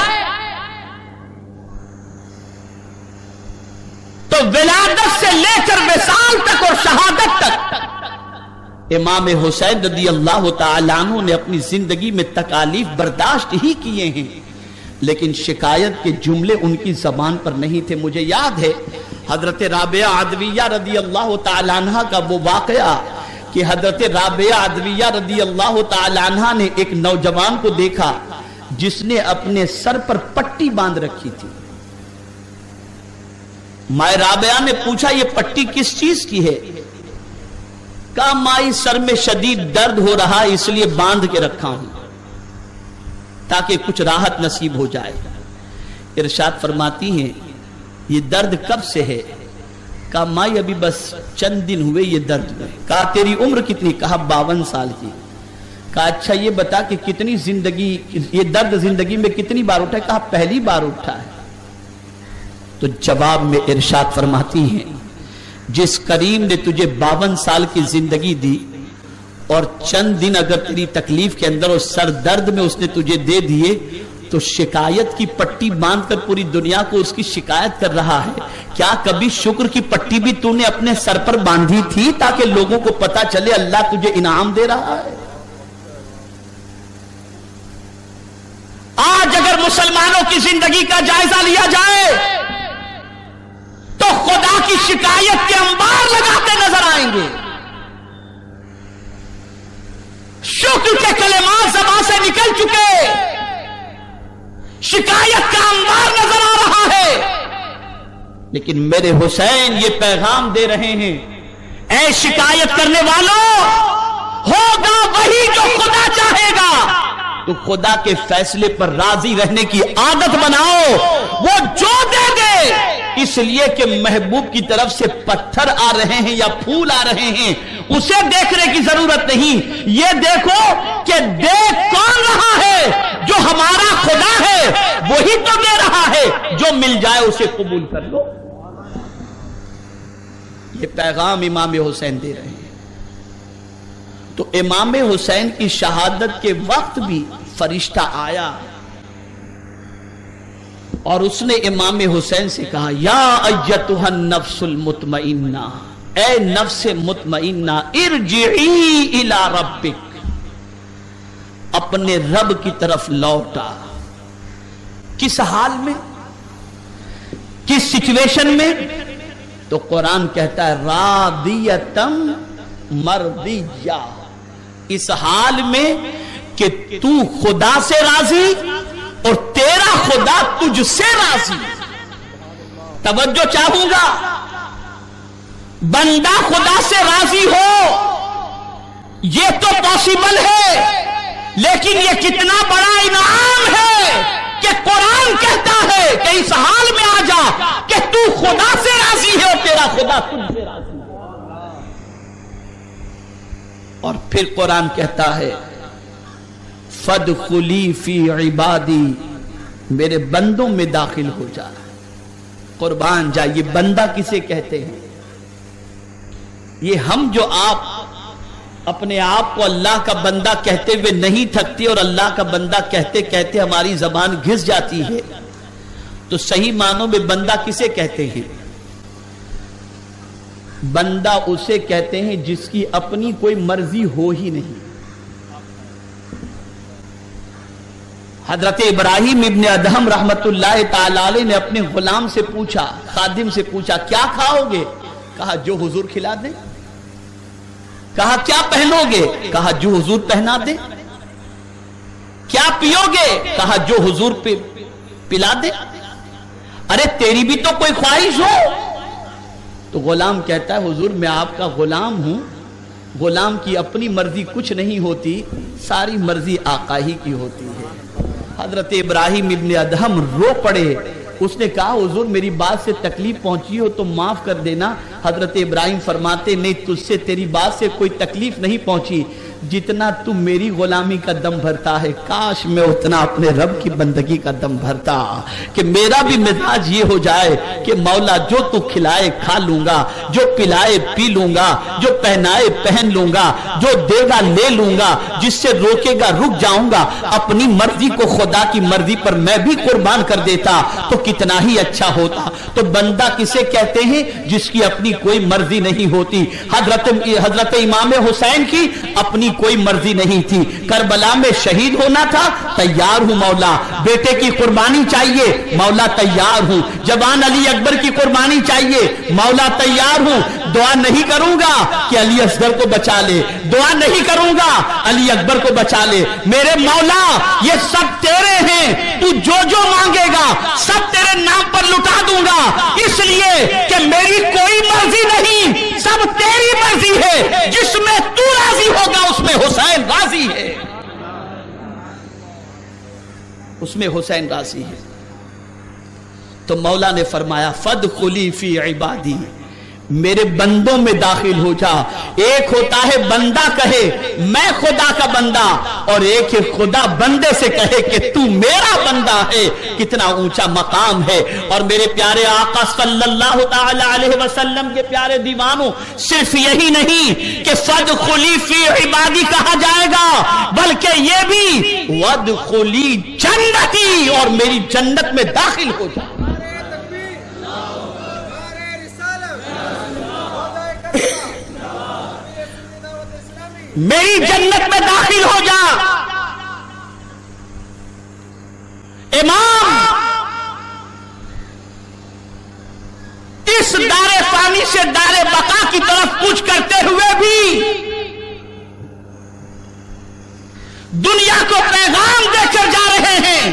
تو ولادت سے لے کر وصال تک اور شہادت تک امام حسین رضی اللہ تعالی عنہ نے اپنی زندگی میں تکالیف برداشت ہی کیے ہیں، لیکن شکایت کے جملے ان کی زبان پر نہیں تھے۔ مجھے یاد ہے حضرت رابعہ عدویہ رضی اللہ تعالی عنہ کا وہ واقعہ کہ حضرت رابعہ عدویہ رضی اللہ تعالی عنہ نے ایک نوجوان کو دیکھا جس نے اپنے سر پر پٹی باندھ رکھی تھی۔ مائے رابعہ نے پوچھا یہ پٹی کس چیز کی ہے؟ کہا مائی سر میں شدید درد ہو رہا اس لیے باندھ کے رکھا ہوں تاکہ کچھ راحت نصیب ہو جائے۔ ارشاد فرماتی ہیں یہ درد کب سے ہے؟ کہا مائی ابھی بس چند دن ہوئے یہ درد میں۔ کہا تیری عمر کتنی؟ کہا 52 سال کی۔ کہا اچھا یہ بتا کہ کتنی زندگی یہ درد زندگی میں کتنی بار اٹھا ہے؟ کہا پہلی بار اٹھا ہے۔ تو جواب میں ارشاد فرماتی ہیں جس کریم نے تجھے 52 سال کی زندگی دی اور چند دن اگر تیری تکلیف کے اندر اور سر درد میں اس نے تجھے دے دیے تو شکایت کی پٹی باندھ کر پوری دنیا کو اس کی شکایت کر رہا ہے، کیا کبھی شکر کی پٹی بھی تو نے اپنے سر پر باندھی تھی تاکہ لوگوں کو پتا چلے اللہ تجھے انعام دے رہا ہے؟ آج اگر مسلمانوں کی زندگی کا جائزہ لیا جائے تو خدا کی شکایت کے انبار لگاتے نظر آئیں گے، شکر کے کلمات زبان سے نکل چکے، شکایت کا انبار نظر آ رہا ہے۔ لیکن میرے حسین یہ پیغام دے رہے ہیں اے شکایت کرنے والوں، ہوگا وہی جو خدا چاہے گا، تو خدا کے فیصلے پر راضی رہنے کی عادت بناؤ، وہ جو دے دے اس لیے کہ محبوب کی طرف سے پتھر آ رہے ہیں یا پھول آ رہے ہیں، اسے دیکھنے کی ضرورت نہیں، یہ دیکھو کہ دیکھ کون رہا ہے؟ جو ہمارا خدا ہے وہی تو دے رہا ہے، جو مل جائے اسے قبول کر لو۔ یہ پیغام امام حسین دے رہے ہیں۔ تو امام حسین کی شہادت کے وقت بھی فرشتہ آیا اور اس نے امام حسین سے کہا، یا ایتھا النفس المطمئنہ، اے نفس مطمئنہ، ارجعی الی ربک، اپنے رب کی طرف لوٹا۔ کس حال میں، کس سچویشن میں؟ تو قرآن کہتا ہے راضیۃ مرضیہ، اس حال میں کہ تو خدا سے راضی اور تیرا خدا تجھ سے راضی۔ توجہ چاہوں گا، بندہ خدا سے راضی ہو یہ تو پاسبل ہے، لیکن یہ کتنا بڑا انعام ہے کہ قرآن کہتا ہے کہ اس حال میں آ جا کہ تو خدا سے راضی ہے اور تیرا خدا تجھ سے راضی ہے۔ اور پھر قرآن کہتا ہے فَادْخُلِي فِي عِبَادِي، میرے بندوں میں داخل ہو جا۔ قربان جا، یہ بندہ کسے کہتے ہیں؟ یہ ہم جو آپ اپنے آپ کو اللہ کا بندہ کہتے ہوئے نہیں تھکتے اور اللہ کا بندہ کہتے کہتے ہماری زبان گھس جاتی ہے، تو صحیح معنوں میں بندہ کسے کہتے ہیں؟ بندہ اسے کہتے ہیں جس کی اپنی کوئی مرضی ہو ہی نہیں۔ حضرت ابراہیم ابن ادہم رحمت اللہ تعالی علیہ نے اپنے غلام سے پوچھا، خادم سے پوچھا، کیا کھاؤ گے؟ کہا جو حضور کھلا دے۔ کہا کیا پہنو گے؟ کہا جو حضور پہنا دے۔ کیا پیو گے؟ کہا جو حضور پلا دے۔ ارے تیری بھی تو کوئی خواہش ہو۔ تو غلام کہتا ہے حضور میں آپ کا غلام ہوں، غلام کی اپنی مرضی کچھ نہیں ہوتی، ساری مرضی آقا ہی کی ہوتی ہے۔ حضرت ابراہیم ابن ادہم رو پڑے، اس نے کہا حضور میری بات سے تکلیف پہنچی ہو تو معاف کر دینا۔ حضرت ابراہیم فرماتے نہیں، تجھ سے تیری بات سے کوئی تکلیف نہیں پہنچی، جتنا تم میری غلامی کا دم بھرتا ہے کاش میں اتنا اپنے رب کی بندگی کا دم بھرتا، کہ میرا بھی مزاج یہ ہو جائے کہ مولا جو تو کھلائے کھا لوں گا، جو پلائے پی لوں گا، جو پہنائے پہن لوں گا، جو دے گا لے لوں گا، جس سے روکے گا رک جاؤں گا۔ اپنی مرضی کو خدا کی مرضی پر میں بھی قربان کر دیتا تو کتنا ہی اچھا ہوتا۔ تو بندہ کسے کہتے ہیں؟ جس کی اپنی کوئی مرضی نہیں ہوتی۔ حضرت امام حسین کی اپنی کوئی مرضی نہیں تھی، کربلا میں شہید ہونا تھا، تیار ہوں مولا، بیٹے کی قربانی چاہیے، مولا تیار ہوں، جوان علی اکبر کی قربانی چاہیے، مولا تیار ہوں، دعا نہیں کروں گا کہ علی اصغر کو بچا لے، دعا نہیں کروں گا علی اکبر کو بچا لے، میرے مولا یہ سب تیرے ہیں، تو جو جو مانگے گا سب تیرے نام پر لٹا دوں گا، اس لیے کہ میری کوئی مرضی نہیں، سب تیری مرضی ہے، جس میں تو راضی ہوگا اس میں حسین راضی ہے، اس میں حسین راضی ہے۔ تو مولا نے فرمایا فَادْخُلِي فِي عِبَادِي، میرے بندوں میں داخل ہو جا۔ ایک ہوتا ہے بندہ کہے میں خدا کا بندہ، اور ایک ہے خدا بندے سے کہے کہ تو میرا بندہ ہے، کتنا اونچا مقام ہے۔ اور میرے پیارے آقا صلی اللہ تعالی علیہ وسلم کے پیارے دیوانوں، صرف یہی نہیں کہ فَادْخُلِي فِي عِبَادِي کہا جائے گا، بلکہ یہ بھی وَادْخُلِي جنتی، اور میری جنت میں داخل ہو جا۔ میری جنت میں داخل ہو جا۔ امام اس دار فانی سے دار بقا کی طرف کچھ کرتے ہوئے بھی دنیا کو پیغام دے کر جا رہے ہیں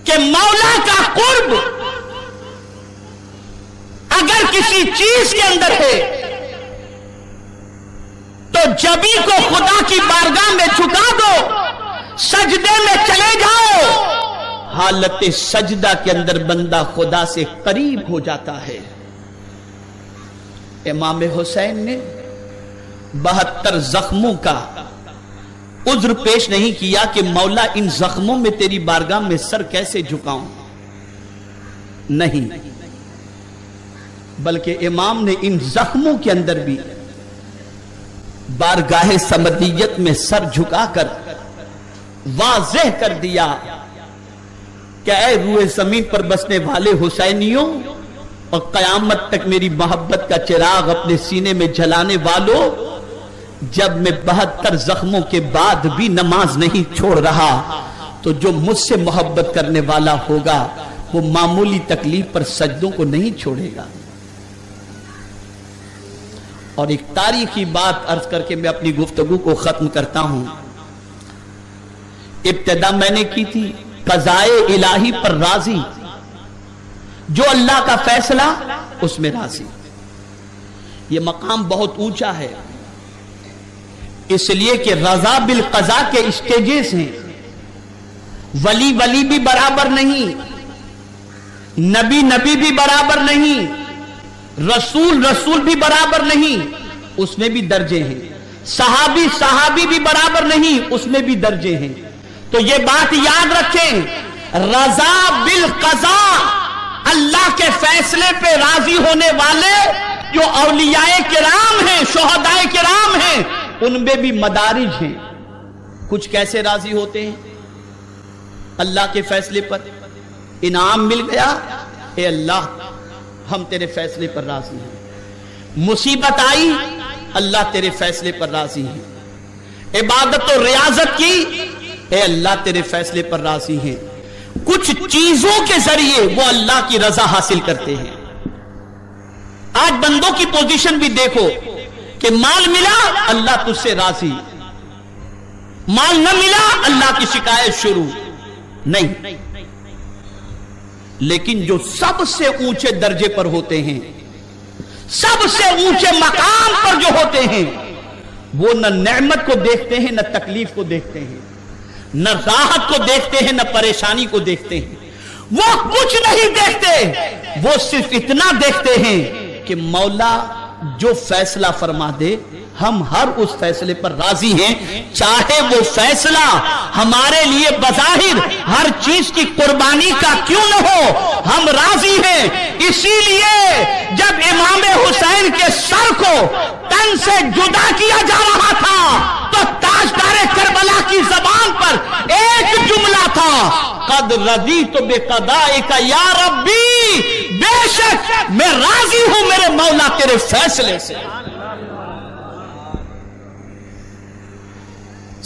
کہ مولا کا قرب اگر کسی چیز کے اندر ہے تو جبی کو خدا کی بارگاہ میں جھکا دو، سجدے میں چلے جاؤ، حالت سجدہ کے اندر بندہ خدا سے قریب ہو جاتا ہے۔ امام حسین نے 72 زخموں کا عذر پیش نہیں کیا کہ مولا ان زخموں میں تیری بارگاہ میں سر کیسے جھکاؤں، نہیں، بلکہ امام نے ان زخموں کے اندر بھی بارگاہ سمدیت میں سر جھکا کر واضح کر دیا کہ اے روئے زمین پر بسنے والے حسینیوں اور قیامت تک میری محبت کا چراغ اپنے سینے میں جلانے والوں، جب میں 72 زخموں کے بعد بھی نماز نہیں چھوڑ رہا تو جو مجھ سے محبت کرنے والا ہوگا وہ معمولی تکلیف پر سجدوں کو نہیں چھوڑے گا۔ اور ایک تاریخی بات عرض کر کے میں اپنی گفتگو کو ختم کرتا ہوں۔ ابتدا میں نے کی تھی قضائے الہی پر راضی، جو اللہ کا فیصلہ اس میں راضی۔ یہ مقام بہت اونچا ہے، اس لیے کہ رضا بالقضاء کے اسٹیجز ہیں۔ ولی ولی بھی برابر نہیں، نبی نبی بھی برابر نہیں، رسول رسول بھی برابر نہیں، اس میں بھی درجے ہیں۔ صحابی صحابی بھی برابر نہیں، اس میں بھی درجے ہیں۔ تو یہ بات یاد رکھیں، رضا بالقضاء، اللہ کے فیصلے پہ راضی ہونے والے جو اولیاء کرام ہیں، شہداء کرام ہیں، ان میں بھی مدارج ہیں۔ کچھ کیسے راضی ہوتے ہیں؟ اللہ کے فیصلے پر انعام مل گیا، اے اللہ ہم تیرے فیصلے پر راضی ہیں۔ مصیبت آئی، اللہ تیرے فیصلے پر راضی ہیں۔ عبادت و ریاضت کی، اے اللہ تیرے فیصلے پر راضی ہیں۔ کچھ چیزوں کے ذریعے وہ اللہ کی رضا حاصل کرتے ہیں۔ آج بندوں کی پوزیشن بھی دیکھو کہ مال ملا اللہ تجھ سے راضی، مال نہ ملا اللہ کی شکایت شروع، نہیں۔ لیکن جو سب سے اونچے درجے پر ہوتے ہیں، سب سے اونچے مقام پر جو ہوتے ہیں، وہ نہ نعمت کو دیکھتے ہیں نہ تکلیف کو دیکھتے ہیں، نہ راحت کو دیکھتے ہیں نہ پریشانی کو دیکھتے ہیں، وہ کچھ نہیں دیکھتے، وہ صرف اتنا دیکھتے ہیں کہ مولا جو فیصلہ فرما دے ہم ہر اس فیصلے پر راضی ہیں، چاہے وہ فیصلہ ہمارے لیے بظاہر ہر چیز کی قربانی کا کیوں نہ ہو، ہم راضی ہیں۔ اسی لیے جب امام حسین کے سر کو تن سے جدا کیا جا رہا تھا تو تاجدار کربلا کی زبان پر ایک جملہ تھا، قد رضیت بقضائک یا ربی، بے شک میں راضی ہوں میرے مولا تیرے فیصلے سے۔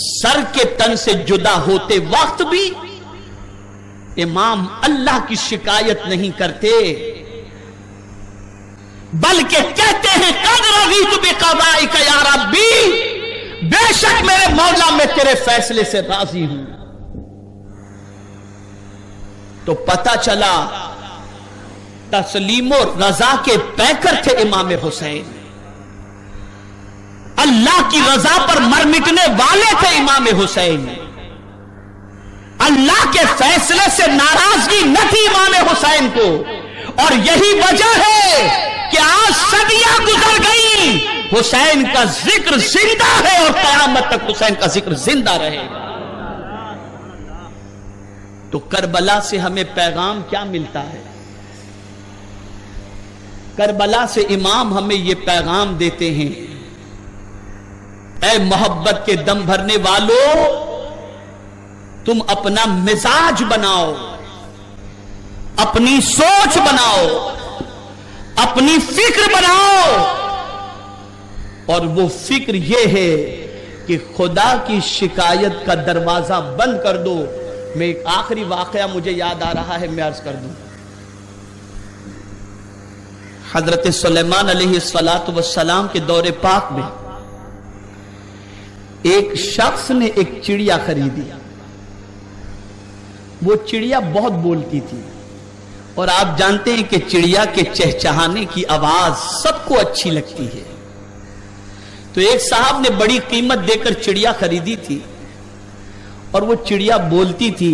سر کے تن سے جدا ہوتے وقت بھی امام اللہ کی شکایت نہیں کرتے، بلکہ کہتے ہیں قد رضیت بقضائک یا ربی، بے شک میرے مولا میں تیرے فیصلے سے راضی ہوں۔ تو پتہ چلا تسلیم و رضا کے پیکر تھے امام حسین، اللہ کی رضا پر مر مٹنے والے تھے امام حسین، اللہ کے فیصلے سے ناراضگی نہ تھی امام حسین کو، اور یہی وجہ ہے کہ آج صدیاں گزر گئی، حسین کا ذکر زندہ ہے اور قیامت تک حسین کا ذکر زندہ رہے گا۔ تو کربلا سے ہمیں پیغام کیا ملتا ہے؟ کربلا سے امام ہمیں یہ پیغام دیتے ہیں، اے محبت کے دم بھرنے والوں، تم اپنا مزاج بناؤ، اپنی سوچ بناؤ، اپنی فکر بناؤ، اور وہ فکر یہ ہے کہ خدا کی شکایت کا دروازہ بند کر دو۔ میں ایک آخری واقعہ مجھے یاد آ رہا ہے، میں عرض کر دوں۔ حضرت سلیمان علیہ السلام کے دور پاک میں ایک شخص نے ایک چڑیا خریدی، وہ چڑیا بہت بولتی تھی، اور آپ جانتے ہیں کہ چڑیا کے چہچہانے کی آواز سب کو اچھی لگتی ہے۔ تو ایک صاحب نے بڑی قیمت دے کر چڑیا خریدی تھی، اور وہ چڑیا بولتی تھی،